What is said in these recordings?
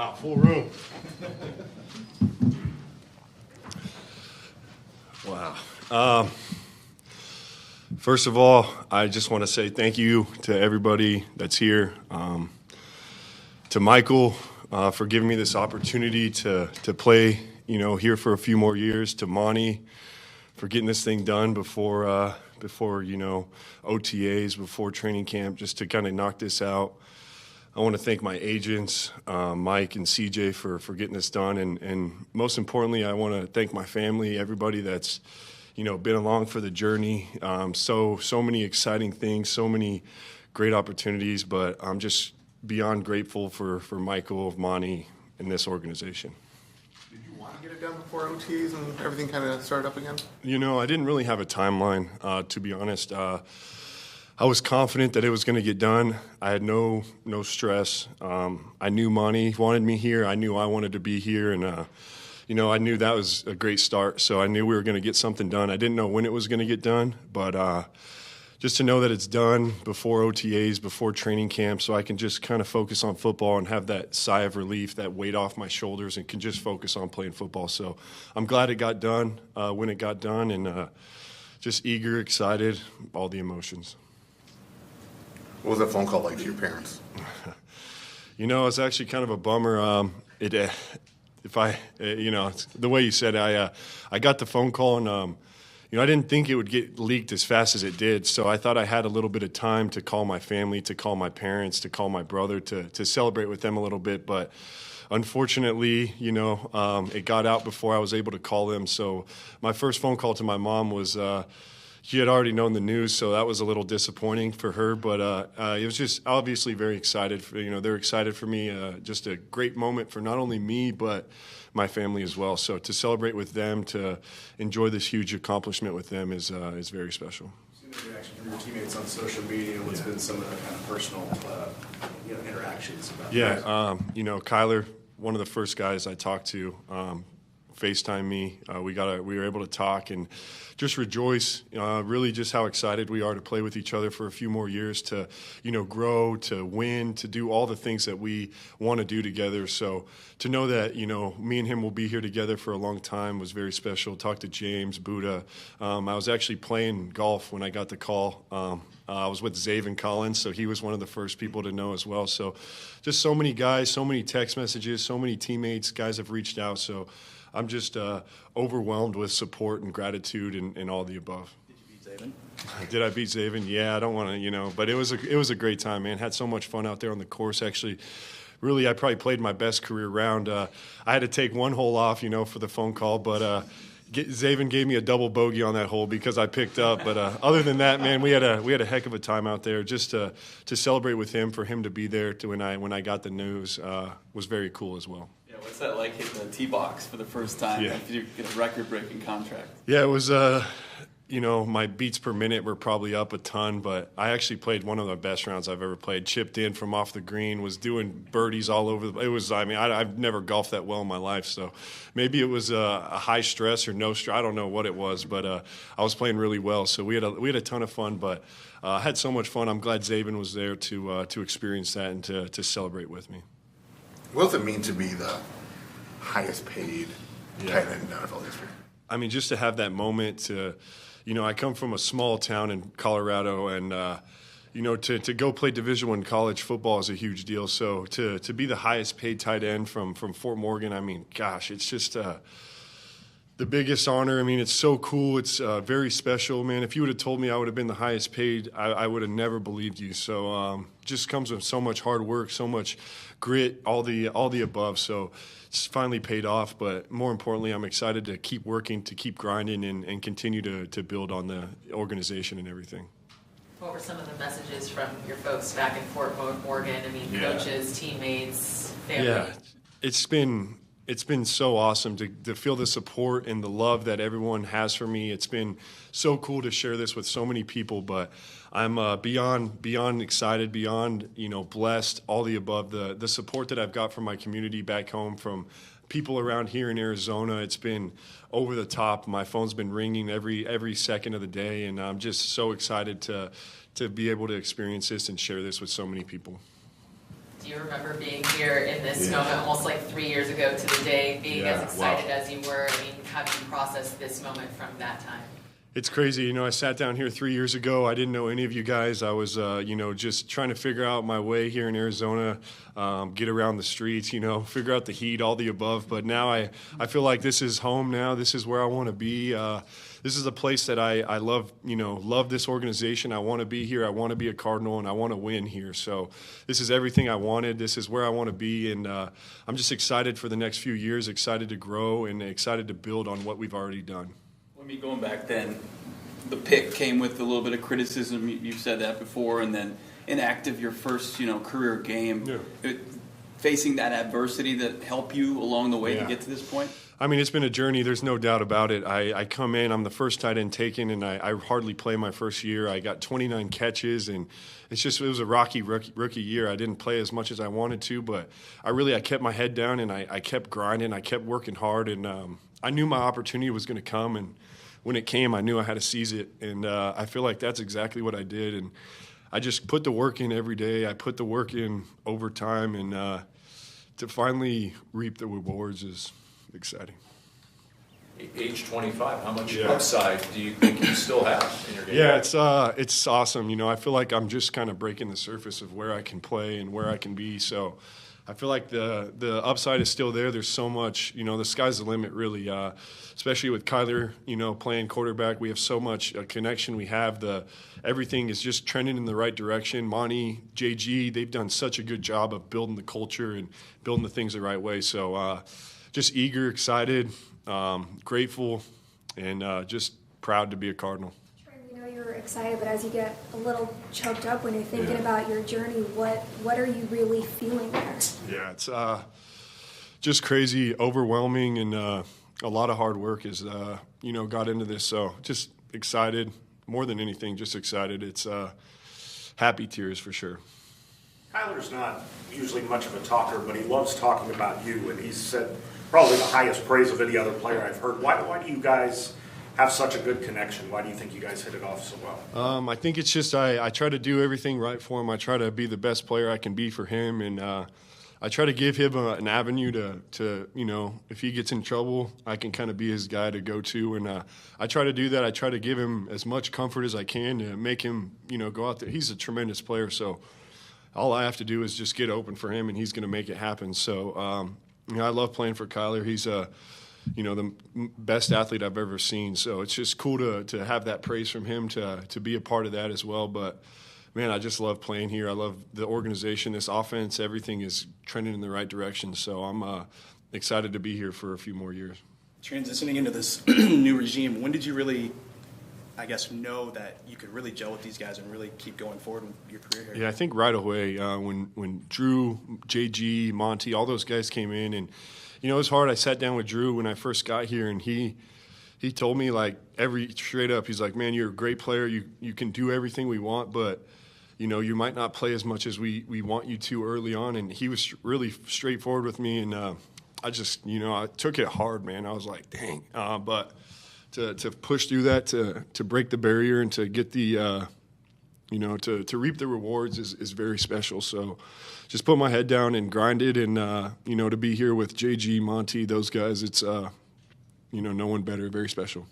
Wow, full room. Wow. First of all, I just want to say thank you to everybody that's here. To Michael for giving me this opportunity to play, here for a few more years. To Monty for getting this thing done before OTAs, before training camp, just to kind of knock this out. I want to thank my agents, Mike and CJ, for getting this done. And most importantly, I want to thank my family, everybody that's, been along for the journey. So many exciting things, so many great opportunities, but I'm just beyond grateful for Michael, Monty, and this organization. Did you want to get it done before OTs and everything kind of started up again? I didn't really have a timeline, to be honest. I was confident that it was going to get done. I had no stress. I knew Monty wanted me here. I knew I wanted to be here, and I knew that was a great start. So I knew we were going to get something done. I didn't know when it was going to get done, but just to know that it's done before OTAs, before training camp, so I can just kind of focus on football and have that sigh of relief, that weight off my shoulders, and can just focus on playing football. So I'm glad it got done when it got done, and just eager, excited, all the emotions. What was that phone call like to your parents? It's actually kind of a bummer. The way you said it, I got the phone call, and I didn't think it would get leaked as fast as it did. So I thought I had a little bit of time to call my family, to call my parents, to call my brother, to celebrate with them a little bit. But unfortunately, it got out before I was able to call them. So my first phone call to my mom was. She had already known the news, so that was a little disappointing for her. But it was just obviously very excited. They're excited for me. Just a great moment for not only me, but my family as well. So to celebrate with them, to enjoy this huge accomplishment with them is very special. Seen the reaction from your teammates on social media. What's been some of the kind of personal interactions about that? Kyler, one of the first guys I talked to, FaceTime me. We were able to talk and just rejoice, really just how excited we are to play with each other for a few more years, to, grow, to win, to do all the things that we want to do together. So to know that, me and him will be here together for a long time was very special. Talked to James, Buddha. I was actually playing golf when I got the call. I was with Zaven Collins, so he was one of the first people to know as well. So just so many guys, so many text messages, so many teammates, guys have reached out. So I'm just overwhelmed with support and gratitude and all the above. Did you beat Zaven? Did I beat Zaven? Yeah, I don't want to, but it was a great time, man. Had so much fun out there on the course. Actually, really, I probably played my best career round. I had to take one hole off, for the phone call, but Zaven gave me a double bogey on that hole because I picked up. But other than that, man, we had a heck of a time out there. Just to celebrate with him, for him to be there when I got the news was very cool as well. What's that like hitting the tee box for the first time? Yeah. After you get a record-breaking contract. Yeah, it was. My beats per minute were probably up a ton, but I actually played one of the best rounds I've ever played. Chipped in from off the green, was doing birdies all over. I've never golfed that well in my life, so maybe it was a high stress or no stress. I don't know what it was, but I was playing really well. So we had a ton of fun, but I had so much fun. I'm glad Zaven was there to experience that and to celebrate with me. What does it mean to be the highest paid tight end in NFL history? I mean, just to have that moment to, I come from a small town in Colorado, and, to go play Division I college football is a huge deal. So to be the highest paid tight end from Fort Morgan, I mean, gosh, it's just the biggest honor. I mean, it's so cool. It's very special, man. If you would have told me I would have been the highest paid, I would have never believed you. So just comes with so much hard work, so much grit, all the above. So it's finally paid off. But more importantly, I'm excited to keep working, to keep grinding, and continue to build on the organization and everything. What were some of the messages from your folks back in Fort Morgan? I mean, coaches, teammates, family. Yeah, it's been so awesome to feel the support and the love that everyone has for me. It's been so cool to share this with so many people, but I'm beyond excited, beyond blessed, all the above. The support that I've got from my community back home, from people around here in Arizona, it's been over the top. My phone's been ringing every second of the day, and I'm just so excited to be able to experience this and share this with so many people. Do you remember being here in this moment, almost like 3 years ago to the day, being as excited as you were? I mean, how do you process this moment from that time? It's crazy. I sat down here 3 years ago. I didn't know any of you guys. I was, just trying to figure out my way here in Arizona, get around the streets, figure out the heat, all the above. But now I feel like this is home now. This is where I want to be. This is a place that I love, love this organization. I want to be here. I want to be a Cardinal, and I want to win here. So this is everything I wanted. This is where I want to be. And I'm just excited for the next few years, excited to grow, and excited to build on what we've already done. I mean, going back then, the pick came with a little bit of criticism. You've said that before, and then inactive your first, career game. Facing that adversity that helped you along the way to get to this point? I mean, it's been a journey. There's no doubt about it. I come in, I'm the first tight end taken, and I hardly play my first year. I got 29 catches, and it was a rocky rookie year. I didn't play as much as I wanted to, but I kept my head down, and I kept grinding. I kept working hard, and I knew my opportunity was going to come, and when it came, I knew I had to seize it, and I feel like that's exactly what I did. And I just put the work in every day. I put the work in overtime, and to finally reap the rewards is exciting. Age 25, how much upside do you think you still have in your game? Yeah, it's awesome. I feel like I'm just kind of breaking the surface of where I can play and where I can be. So I feel like the upside is still there. There's so much, the sky's the limit, really. Especially with Kyler, playing quarterback, we have so much connection. We have everything is just trending in the right direction. Monty, JG, they've done such a good job of building the culture and building the things the right way. So just eager, excited, grateful, and just proud to be a Cardinal. We know you're excited, but as you get a little choked up when you're thinking about your journey, what are you really feeling there? Yeah, it's just crazy, overwhelming, and a lot of hard work has got into this. So just excited, more than anything, just excited. It's happy tears for sure. Kyler's not usually much of a talker, but he loves talking about you, and he's said probably the highest praise of any other player I've heard. Why do you guys have such a good connection? Why do you think you guys hit it off so well? I think it's just I try to do everything right for him. I try to be the best player I can be for him, and I try to give him an avenue to if he gets in trouble, I can kind of be his guy to go to, and I try to do that. I try to give him as much comfort as I can to make him go out there. He's a tremendous player, so all I have to do is just get open for him, and he's going to make it happen. So I love playing for Kyler. He's the best athlete I've ever seen. So it's just cool to have that praise from him, to be a part of that as well. But man, I just love playing here. I love the organization, this offense. Everything is trending in the right direction. So I'm excited to be here for a few more years. Transitioning into this new regime, when did you really, know that you could really gel with these guys and really keep going forward with your career here? Yeah, I think right away when Drew, JG, Monty, all those guys came in, and it was hard. I sat down with Drew when I first got here, and he told me straight up, he's like, man, you're a great player. You can do everything we want, but you might not play as much as we want you to early on. And he was really straightforward with me, and I just I took it hard, man. I was like, dang, but to push through that, to break the barrier, and to get the to reap the rewards is very special. So just put my head down and grinded, and to be here with JG, Monty, those guys, it's no one better. Very special.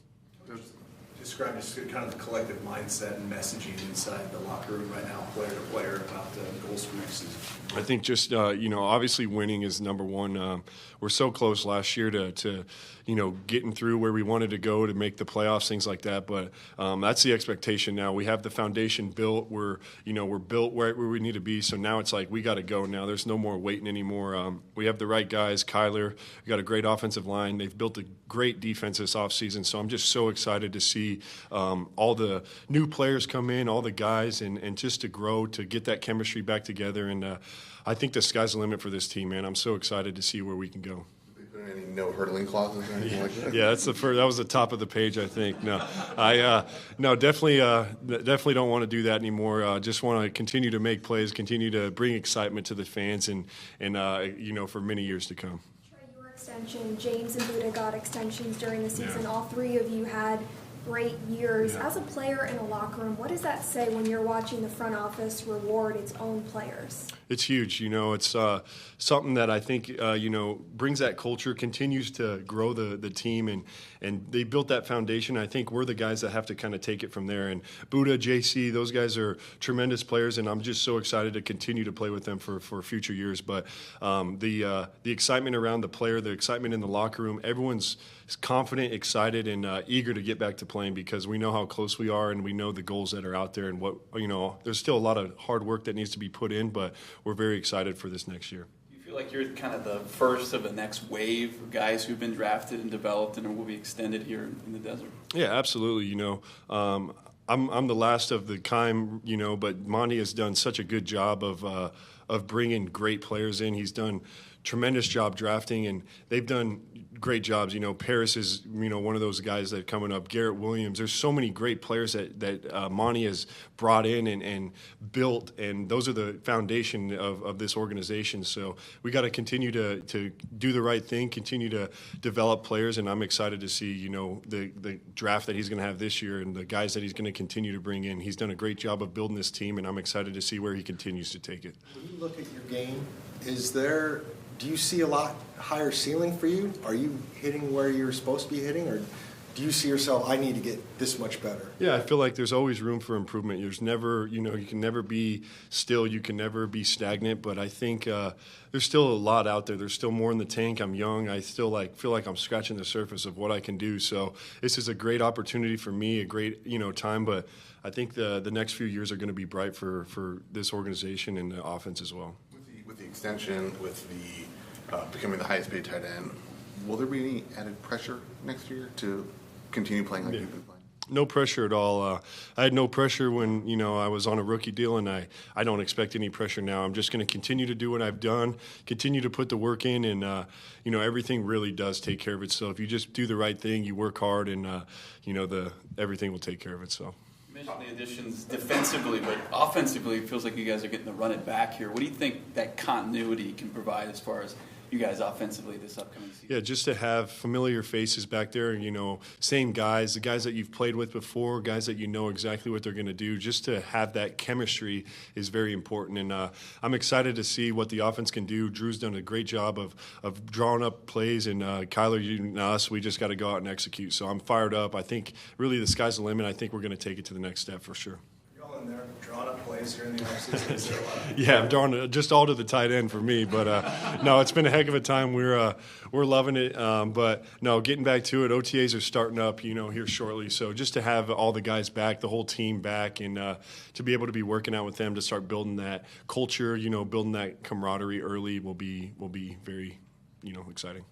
Describe just kind of the collective mindset and messaging inside the locker room right now, player to player, about the goals for next season. I think just obviously winning is number one. We're so close last year to getting through where we wanted to go to make the playoffs, things like that. But that's the expectation now. We have the foundation built. We're built right where we need to be. So now it's like we got to go now. There's no more waiting anymore. We have the right guys. Kyler, we got a great offensive line. They've built a great defense this offseason. So I'm just so excited to see all the new players come in, all the guys, and just to grow, to get that chemistry back together. And I think the sky's the limit for this team, man. I'm so excited to see where we can go. Any no hurdling clauses or anything like that? Yeah, that's the first. That was the top of the page, I think. No, definitely don't want to do that anymore. Just want to continue to make plays, continue to bring excitement to the fans, and for many years to come. Trey, your extension, James and Buddha got extensions during the season. Yeah. All three of you had great years. Yeah. As a player in a locker room, what does that say when you're watching the front office reward its own players? It's huge. It's something that I think, brings that culture, continues to grow the team, and they built that foundation. I think we're the guys that have to kind of take it from there. And Buddha, JC, those guys are tremendous players, and I'm just so excited to continue to play with them for future years. But the excitement around the player, the excitement in the locker room, everyone's confident, excited, and eager to get back to playing because we know how close we are and we know the goals that are out there and there's still a lot of hard work that needs to be put in, but we're very excited for this next year. Do you feel like you're kind of the first of the next wave of guys who've been drafted and developed and will be extended here in the desert? Yeah, absolutely. I'm the last of the kind, but Monty has done such a good job of bringing great players in. He's done tremendous job drafting, and they've done great jobs. Paris is, one of those guys that coming up. Garrett Williams. There's so many great players that Monty has brought in and built, and those are the foundation of this organization. So we got to continue to do the right thing, continue to develop players, and I'm excited to see, the draft that he's going to have this year and the guys that he's going to continue to bring in. He's done a great job of building this team, and I'm excited to see where he continues to take it. When you look at your game, do you see a lot higher ceiling for you? Are you hitting where you're supposed to be hitting, or do you see yourself, I need to get this much better? Yeah, I feel like there's always room for improvement. There's never, you can never be still. You can never be stagnant. But I think there's still a lot out there. There's still more in the tank. I'm young. I still feel like I'm scratching the surface of what I can do. So this is a great opportunity for me, a great, time. But I think the next few years are going to be bright for this organization and the offense as well. With the extension, with the becoming the highest paid tight end, will there be any added pressure next year to continue playing like you've been playing? No pressure at all. I had no pressure when, I was on a rookie deal, and I don't expect any pressure now. I'm just going to continue to do what I've done, continue to put the work in, and, everything really does take care of itself. You just do the right thing, you work hard, and, everything will take care of itself. You mentioned the additions defensively, but offensively, it feels like you guys are getting to run it back here. What do you think that continuity can provide as far as you guys offensively this upcoming season? Yeah, just to have familiar faces back there, same guys, the guys that you've played with before, guys that you know exactly what they're going to do, just to have that chemistry is very important. And I'm excited to see what the offense can do. Drew's done a great job of drawing up plays, and Kyler, you and us, we just got to go out and execute. So I'm fired up. I think really the sky's the limit. I think we're going to take it to the next step for sure. Y'all in there drawing up plays here in the offseason? Is there a lot of Yeah, I'm drawing just all to the tight end for me, but no, it's been a heck of a time. We're loving it, but no, getting back to it. OTAs are starting up, here shortly. So just to have all the guys back, the whole team back, and to be able to be working out with them to start building that culture, building that camaraderie early will be very, exciting.